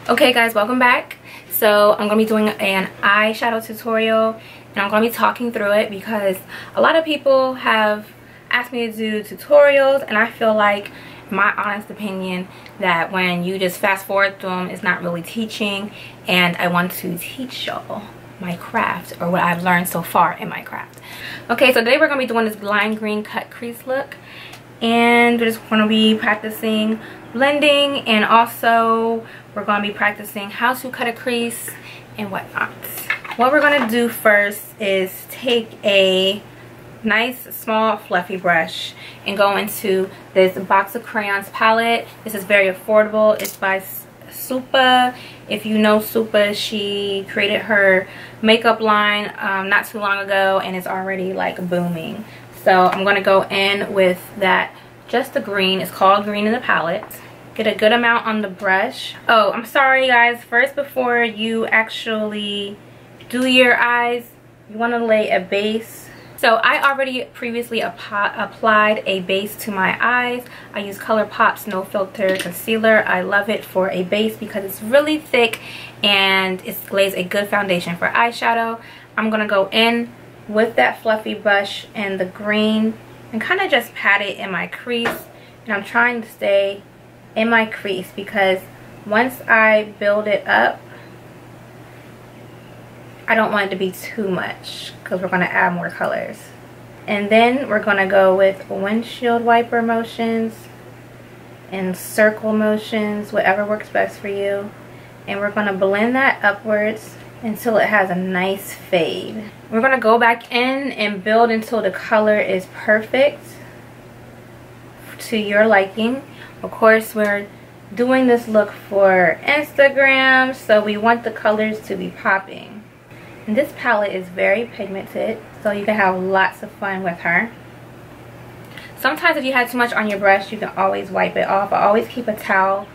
Okay guys, welcome back. So I'm going to be doing an eyeshadow tutorial and I'm going to be talking through it because a lot of people have asked me to do tutorials, and I feel like, my honest opinion, that when you just fast forward through them, it's not really teaching, and I want to teach y'all my craft, or what I've learned so far in my craft. Okay, so today we're going to be doing this lime green cut crease look, and we're just going to be practicing blending, and also we're going to be practicing how to cut a crease and whatnot. What we're going to do first is take a nice small fluffy brush and go into this box of crayons palette. This is very affordable. It's by Supa. If you know Supa, she created her makeup line not too long ago, and it's already like booming. So I'm going to go in with that, just the green. It's called green in the palette. Get a good amount on the brush. Oh, I'm sorry guys, first, before you actually do your eyes, you want to lay a base. So I already previously applied a base to my eyes. I use ColourPop's No Filter Concealer. I love it for a base because it's really thick and it lays a good foundation for eyeshadow. I'm going to go in with that fluffy brush and the green and kind of just pat it in my crease. And I'm trying to stay in my crease because once I build it up, I don't want it to be too much because we're going to add more colors. And then we're going to go with windshield wiper motions and circle motions, whatever works best for you. And we're going to blend that upwards until it has a nice fade. We're going to go back in and build until the color is perfect to your liking. Of course, we're doing this look for Instagram, so we want the colors to be popping. And this palette is very pigmented, so you can have lots of fun with her. Sometimes if you have too much on your brush, you can always wipe it off. I always keep a towel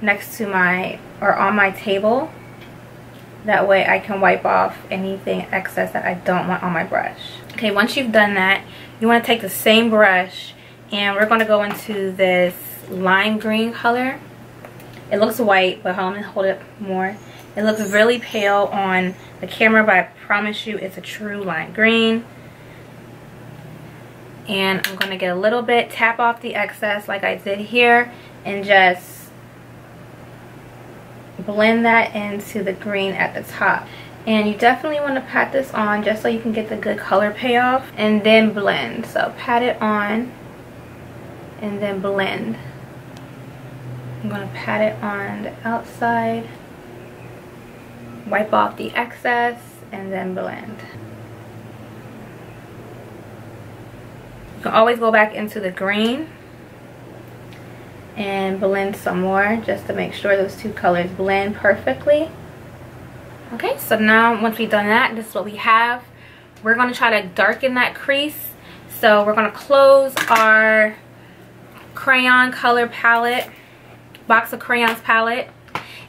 next to my, or on my table. That way I can wipe off anything excess that I don't want on my brush. Okay, once you've done that, you want to take the same brush and we're going to go into this lime green color. It looks white, but I'm going to hold it more. It looks really pale on the camera, but I promise you it's a true lime green. And I'm going to get a little bit, tap off the excess like I did here, and just blend that into the green at the top. And you definitely want to pat this on just so you can get the good color payoff, and then blend. So pat it on and then blend. I'm going to pat it on the outside, wipe off the excess, and then blend. You can always go back into the green and blend some more just to make sure those two colors blend perfectly. Okay, so now once we've done that, this is what we have. We're going to try to darken that crease. So we're going to close our crayon color palette, box of crayons palette,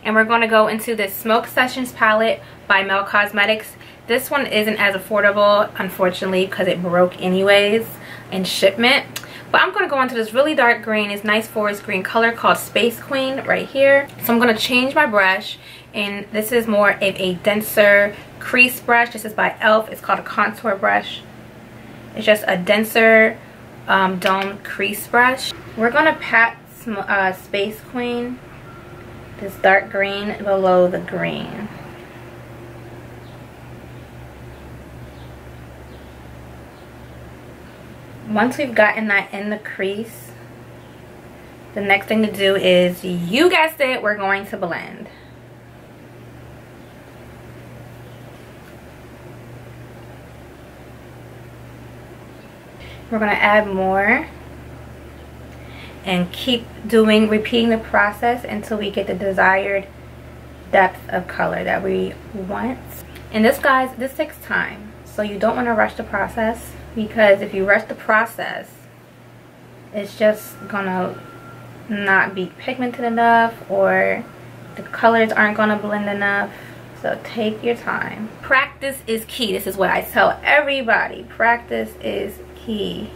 and we're going to go into this Smoke Sessions palette by Mel Cosmetics. This one isn't as affordable, unfortunately, because it broke anyways in shipment. But I'm going to go into this really dark green, this nice forest green color called Space Queen right here. So I'm going to change my brush, and this is more of a denser crease brush. This is by e.l.f. It's called a contour brush. It's just a denser domed crease brush. We're going to pat Space Queen, this dark green, below the green. Once we've gotten that in the crease, the next thing to do is, you guessed it, we're going to blend. We're going to add more and keep repeating the process until we get the desired depth of color that we want. And this, guys, this takes time, so you don't want to rush the process, because if you rush the process, it's just gonna not be pigmented enough, or the colors aren't gonna blend enough. So take your time. Practice is key. This is what I tell everybody. Practice is key.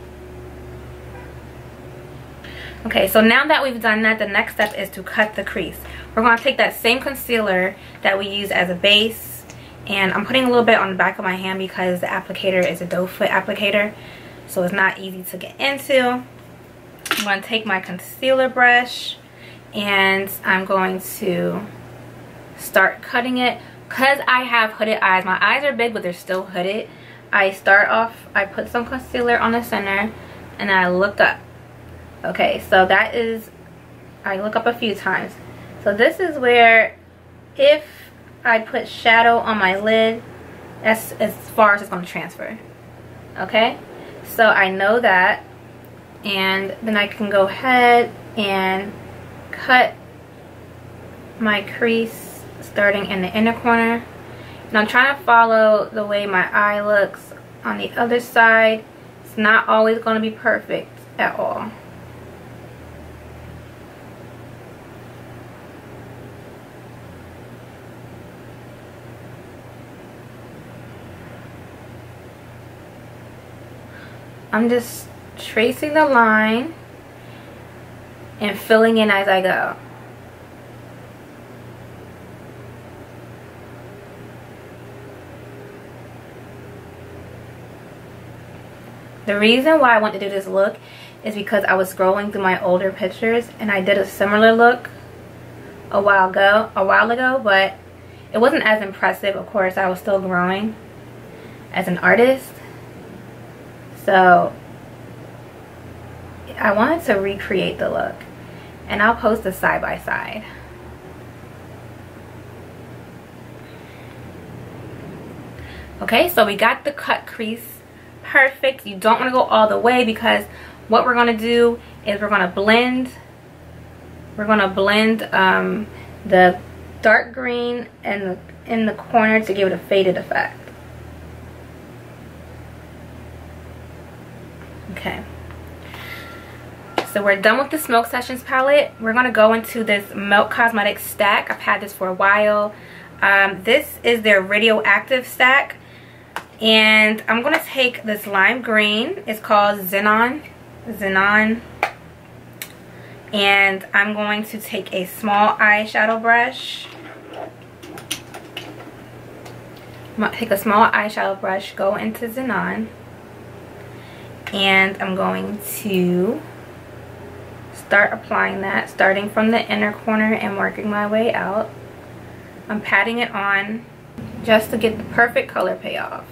Okay, so now that we've done that, the next step is to cut the crease. We're going to take that same concealer that we use as a base, and I'm putting a little bit on the back of my hand because the applicator is a doe foot applicator, so it's not easy to get into. I'm going to take my concealer brush and I'm going to start cutting it. Because I have hooded eyes, my eyes are big but they're still hooded, I start off, I put some concealer on the center and I look up. Okay, so that is, I look up a few times. So this is where, if I put shadow on my lid, that's as far as it's going to transfer. Okay, so I know that, and then I can go ahead and cut my crease starting in the inner corner. And I'm trying to follow the way my eye looks on the other side. It's not always going to be perfect at all. I'm just tracing the line and filling in as I go. The reason why I want to do this look is because I was scrolling through my older pictures and I did a similar look a while ago, but it wasn't as impressive. Of course, I was still growing as an artist. So I wanted to recreate the look, and I'll post a side by side. Okay, so we got the cut crease perfect. You don't want to go all the way because what we're going to do is we're going to blend the dark green and in the corner to give it a faded effect. Okay, so we're done with the Smoke Sessions palette. We're going to go into this Milk Cosmetics stack. I've had this for a while. This is their Radioactive stack. And I'm going to take this lime green. It's called Xenon. And I'm going to take a small eyeshadow brush. I'm going to take a small eyeshadow brush, go into Xenon. And I'm going to start applying that, starting from the inner corner and working my way out. I'm patting it on just to get the perfect color payoff.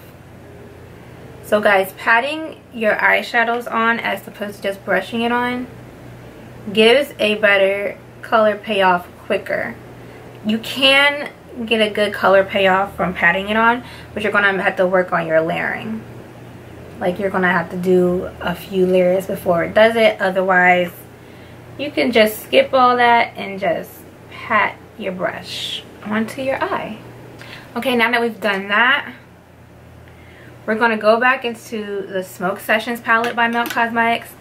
So guys, patting your eyeshadows on as opposed to just brushing it on gives a better color payoff quicker. You can get a good color payoff from patting it on, but you're going to have to work on your layering. Like, you're going to have to do a few layers before it does it. Otherwise, you can just skip all that and just pat your brush onto your eye. Okay, now that we've done that, we're going to go back into the Smoke Sessions palette by Milk Cosmetics.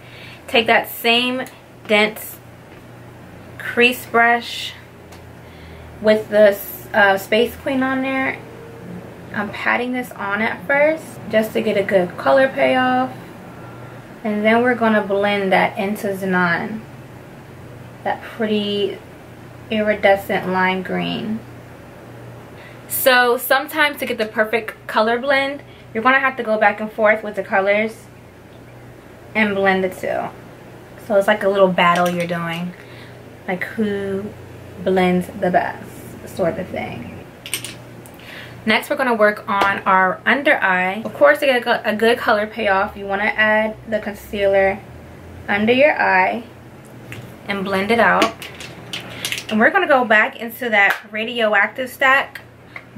Take that same dense crease brush with the Space Queen on there. I'm patting this on at first just to get a good color payoff, and then we're going to blend that into Xenon, that pretty iridescent lime green. So sometimes to get the perfect color blend, you're going to have to go back and forth with the colors and blend the two. So it's like a little battle you're doing, like who blends the best sort of thing. Next, we're going to work on our under eye. Of course, to get a good color payoff, you want to add the concealer under your eye and blend it out. And we're going to go back into that Radioactive stack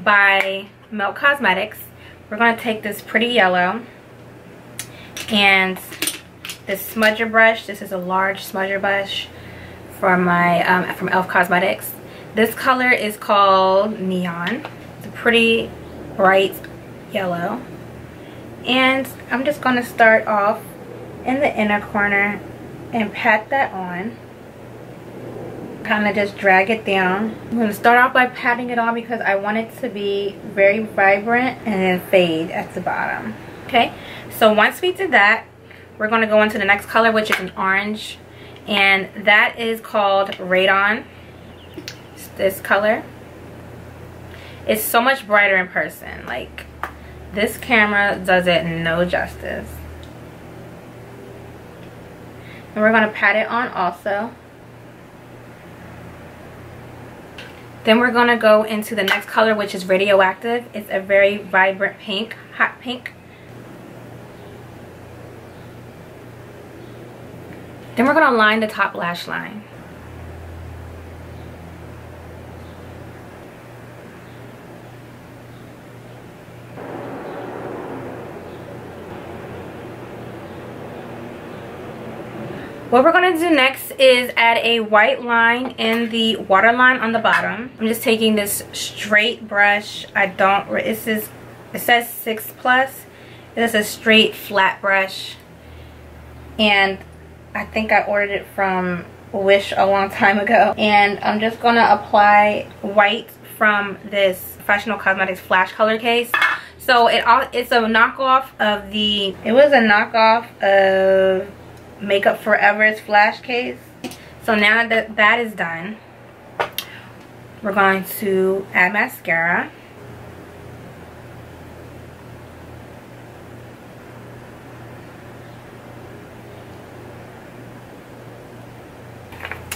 by Milk Cosmetics. We're going to take this pretty yellow and this smudger brush. This is a large smudger brush from my from e.l.f. Cosmetics. This color is called Neon. It's a pretty bright yellow, and I'm just going to start off in the inner corner and pat that on. Kind of just drag it down. I'm going to start off by patting it on because I want it to be very vibrant and then fade at the bottom. Okay, so once we did that, we're going to go into the next color, which is an orange. and that is called Radon. It's this color. It's so much brighter in person. Like, this camera does it no justice. And we're going to pat it on also. Then we're going to go into the next color, which is Radioactive. It's a very vibrant pink, hot pink. Then we're going to line the top lash line. What we're going to do next is add a white line in the waterline on the bottom. I'm just taking this straight brush. It says 6 plus. It is a straight flat brush. And I think I ordered it from Wish a long time ago. And I'm just going to apply white from this Professional Cosmetics Flash Color Case. So it's a knockoff of Makeup Forever's Flash Case. So now that that is done, we're going to add mascara.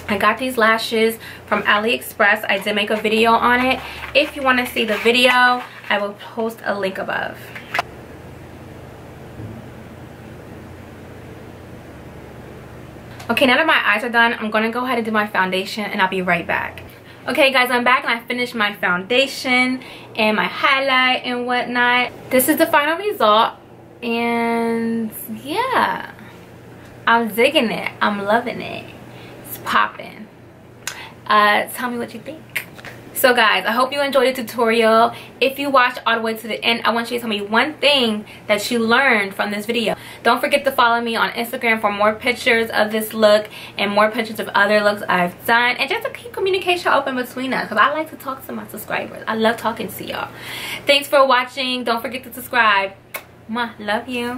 I got these lashes from AliExpress. I did make a video on it. If you want to see the video, I will post a link above. Okay, now that my eyes are done, I'm going to go ahead and do my foundation, and I'll be right back. Okay guys, I'm back and I finished my foundation and my highlight and whatnot. This is the final result, and yeah, I'm digging it. I'm loving it. It's popping. Tell me what you think. So guys, I hope you enjoyed the tutorial. If you watched all the way to the end, I want you to tell me one thing that you learned from this video. Don't forget to follow me on Instagram for more pictures of this look and more pictures of other looks I've done, and just to keep communication open between us, because I like to talk to my subscribers. I love talking to y'all. Thanks for watching. Don't forget to subscribe. Mwah, love you.